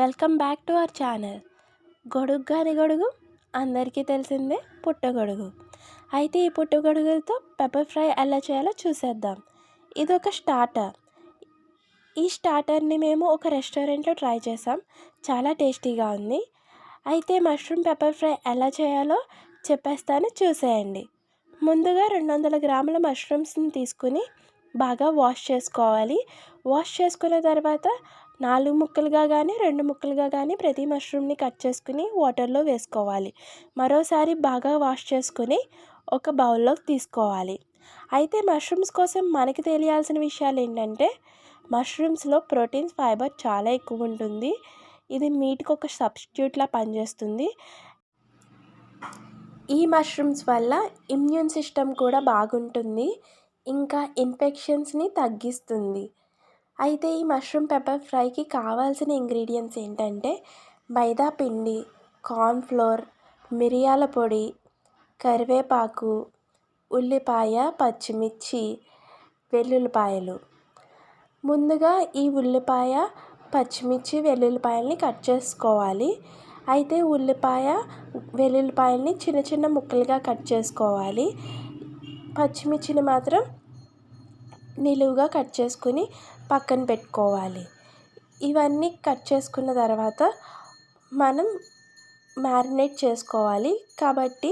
Welcome back to our channel. గొడుగు గాని గొడుగు అందరికీ తెలిసిందే, పుట్టగొడుగు. అయితే ఈ పుట్టగొడుగులతో పెప్పర్ ఫ్రై ఎలా చేయాలో చూసేద్దాం. ఇది ఒక స్టార్టర్. ఈ స్టార్టర్ని మేము ఒక రెస్టారెంట్లో ట్రై చేసాం. చాలా టేస్టీగా ఉంది. అయితే మష్రూమ్ పెప్పర్ ఫ్రై ఎలా చేయాలో చెప్పేస్తాను, చూసేయండి. ముందుగా 200 గ్రాముల మష్రూమ్స్ని తీసుకుని బాగా వాష్ చేసుకోవాలి. వాష్ చేసుకున్న తర్వాత 4 ముక్కలుగా కానీ 2 ముక్కలుగా కానీ ప్రతి మష్రూమ్ని కట్ చేసుకుని వాటర్లో వేసుకోవాలి. మరోసారి బాగా వాష్ చేసుకుని ఒక బౌల్లోకి తీసుకోవాలి. అయితే మష్రూమ్స్ కోసం మనకి తెలియాల్సిన విషయాలు ఏంటంటే, మష్రూమ్స్లో ప్రోటీన్స్, ఫైబర్ చాలా ఎక్కువ ఉంటుంది. ఇది మీట్కి ఒక సబ్స్టిట్యూట్లా పనిచేస్తుంది. ఈ మష్రూమ్స్ వల్ల ఇమ్యూన్ సిస్టమ్ కూడా బాగుంటుంది, ఇంకా ఇన్ఫెక్షన్స్ని తగ్గిస్తుంది. అయితే ఈ మష్రూమ్ పెప్పర్ ఫ్రైకి కావాల్సిన ఇంగ్రీడియంట్స్ ఏంటంటే, మైదా పిండి, కార్న్ఫ్లోర్, మిరియాల పొడి, కరివేపాకు, ఉల్లిపాయ, పచ్చిమిర్చి, వెల్లుల్లిపాయలు. ముందుగా ఈ ఉల్లిపాయ, పచ్చిమిర్చి, వెల్లుల్లిపాయల్ని కట్ చేసుకోవాలి. అయితే ఉల్లిపాయ, వెల్లుల్లిపాయల్ని చిన్న చిన్న ముక్కలుగా కట్ చేసుకోవాలి. పచ్చిమిర్చిని మాత్రం నిలువుగా కట్ చేసుకుని పక్కన పెట్టుకోవాలి. ఇవన్నీ కట్ చేసుకున్న తర్వాత మనం మ్యారినేట్ చేసుకోవాలి. కాబట్టి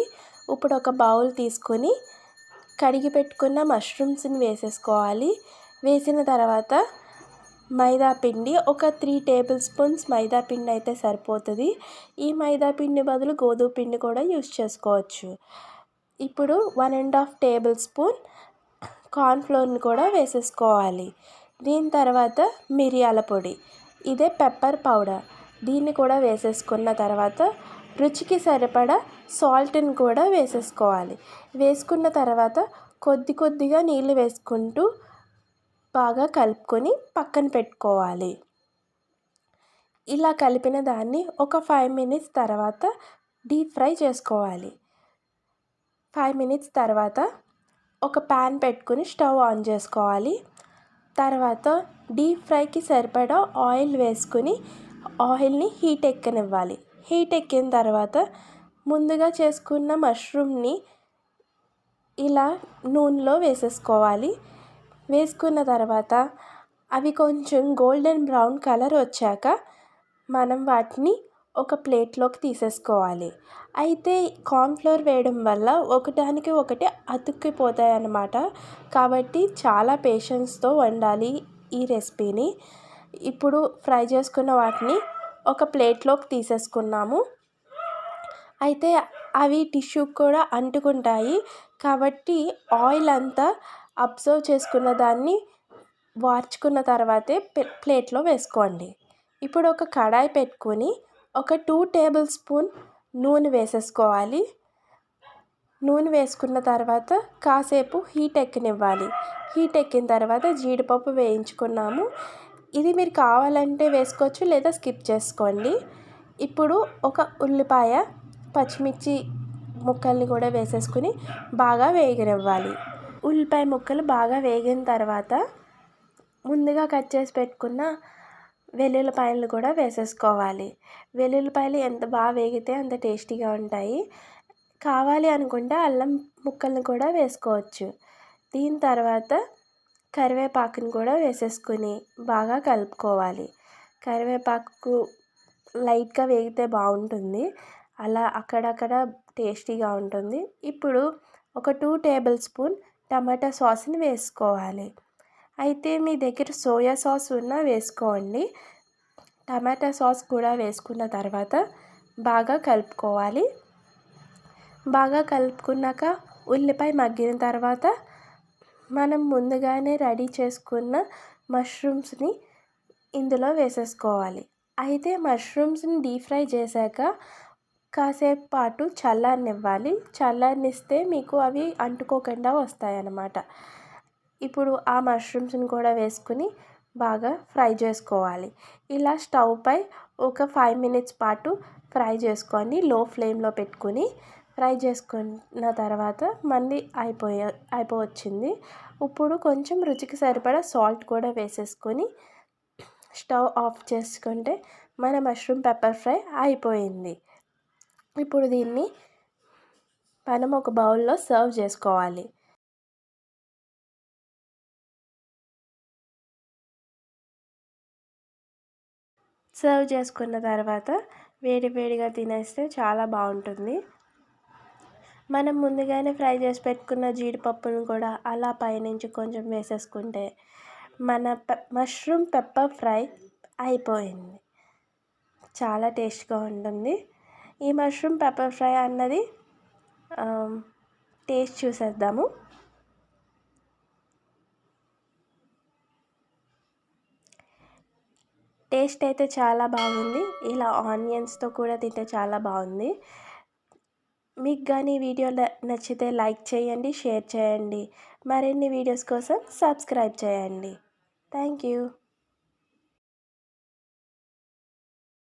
ఇప్పుడు ఒక బౌల్ తీసుకొని కడిగి పెట్టుకున్న మష్రూమ్స్ని వేసేసుకోవాలి. వేసిన తర్వాత మైదా పిండి ఒక 3 టేబుల్ స్పూన్స్ మైదా పిండి అయితే సరిపోతుంది. ఈ మైదా పిండి బదులు గోధుమ పిండి కూడా యూస్ చేసుకోవచ్చు. ఇప్పుడు 1½ టేబుల్ స్పూన్ కార్న్ఫ్లోర్ని కూడా వేసేసుకోవాలి. దీని తర్వాత మిరియాల పొడి, ఇదే పెప్పర్ పౌడర్, దీన్ని కూడా వేసేసుకున్న తర్వాత రుచికి సరిపడా సాల్ట్ని కూడా వేసేసుకోవాలి. వేసుకున్న తర్వాత కొద్ది కొద్దిగా నీళ్ళు వేసుకుంటూ బాగా కలుపుకొని పక్కన పెట్టుకోవాలి. ఇలా కలిపిన దాన్ని ఒక 5 మినిట్స్ తర్వాత డీప్ ఫ్రై చేసుకోవాలి. 5 మినిట్స్ తర్వాత ఒక ప్యాన్ పెట్టుకుని స్టవ్ ఆన్ చేసుకోవాలి. తర్వాత డీప్ ఫ్రైకి సరిపడా ఆయిల్ వేసుకుని ఆయిల్ని హీట్ ఎక్కనివ్వాలి. హీట్ ఎక్కిన తర్వాత ముందుగా చేసుకున్న మష్రూమ్ని ఇలా నూనెలో వేసేసుకోవాలి. వేసుకున్న తర్వాత అవి కొంచెం గోల్డెన్ బ్రౌన్ కలర్ వచ్చాక మనం వాటిని ఒక ప్లేట్లోకి తీసేసుకోవాలి. అయితే కార్న్ఫ్లోర్ వేయడం వల్ల ఒకదానికి ఒకటి అతుక్కిపోతాయి అన్నమాట. కాబట్టి చాలా పేషెన్స్తో వండాలి ఈ రెసిపీని. ఇప్పుడు ఫ్రై చేసుకున్న వాటిని ఒక ప్లేట్లోకి తీసేసుకున్నాము. అయితే అవి టిష్యూకి కూడా అంటుకుంటాయి. కాబట్టి ఆయిల్ అంతా అబ్జర్వ్ చేసుకున్న దాన్ని వార్చుకున్న తర్వాతే ప్లేట్లో వేసుకోండి. ఇప్పుడు ఒక కడాయి పెట్టుకొని ఒక 2 టేబుల్ స్పూన్ నూనె వేసేసుకోవాలి. నూనె వేసుకున్న తర్వాత కాసేపు హీట్ ఎక్కనివ్వాలి. హీట్ ఎక్కిన తర్వాత జీడిపప్పు వేయించుకున్నాము. ఇది మీరు కావాలంటే వేసుకోవచ్చు, లేదా స్కిప్ చేసుకోండి. ఇప్పుడు ఒక ఉల్లిపాయ, పచ్చిమిర్చి ముక్కల్ని కూడా వేసేసుకుని బాగా వేగనివ్వాలి. ఉల్లిపాయ ముక్కలు బాగా వేగిన తర్వాత ముందుగా కట్ చేసి పెట్టుకున్న వెల్లుల్లిపాయలు కూడా వేసేసుకోవాలి. వెల్లుల్లిపాయలు ఎంత బాగా వేగితే అంత టేస్టీగా ఉంటాయి. కావాలి అనుకుంటే అల్లం ముక్కల్ని కూడా వేసుకోవచ్చు. దీని తర్వాత కరివేపాకుని కూడా వేసేసుకుని బాగా కలుపుకోవాలి. కరివేపాకు లైట్గా వేగితే బాగుంటుంది, అలా అక్కడక్కడ టేస్టీగా ఉంటుంది. ఇప్పుడు ఒక 2 టేబుల్ స్పూన్ టమాటా సాస్ని వేసుకోవాలి. అయితే మీ దగ్గర సోయా సాస్ ఉన్నా వేసుకోండి. టమాటా సాస్ కూడా వేసుకున్న తర్వాత బాగా కలుపుకోవాలి. బాగా కలుపుకున్నాక ఉల్లిపాయ మగ్గిన తర్వాత మనం ముందుగానే రెడీ చేసుకున్న మష్రూమ్స్ని ఇందులో వేసేసుకోవాలి. అయితే మష్రూమ్స్ని డీప్ ఫ్రై చేశాక కాసేపు పాటు చల్లారనివ్వాలి. చల్లారనిస్తే మీకు అవి అంటుకోకుండా వస్తాయన్నమాట. ఇప్పుడు ఆ మష్రూమ్స్ని కూడా వేసుకుని బాగా ఫ్రై చేసుకోవాలి. ఇలా స్టవ్ పై ఒక 5 మినిట్స్ పాటు ఫ్రై చేసుకోండి. లో ఫ్లేమ్లో పెట్టుకుని ఫ్రై చేసుకున్న తర్వాత మళ్ళీ అయిపోవచ్చింది. ఇప్పుడు కొంచెం రుచికి సరిపడా సాల్ట్ కూడా వేసేసుకొని స్టవ్ ఆఫ్ చేసుకుంటే మన మష్రూమ్ పెప్పర్ ఫ్రై అయిపోయింది. ఇప్పుడు దీన్ని మనం ఒక బౌల్లో సర్వ్ చేసుకోవాలి. సర్వ్ చేసుకున్న తర్వాత వేడి వేడిగా తినేస్తే చాలా బాగుంటుంది. మనం ముందుగానే ఫ్రై చేసి పెట్టుకున్న జీడిపప్పును కూడా అలా పైనుంచి కొంచెం వేసేసుకుంటే మన మష్రూమ్ పెప్పర్ ఫ్రై అయిపోయింది. చాలా టేస్ట్గా ఉంటుంది. ఈ మష్రూమ్ పెప్పర్ ఫ్రై అన్నది టేస్ట్ చూసేద్దాము. టేస్ట్ అయితే చాలా బాగుంది. ఇలా ఆనియన్స్తో కూడా తింటే చాలా బాగుంది. మీకు కానీ ఈ వీడియో నచ్చితే లైక్ చేయండి, షేర్ చేయండి. మరిన్ని వీడియోస్ కోసం సబ్స్క్రైబ్ చేయండి. Thank you.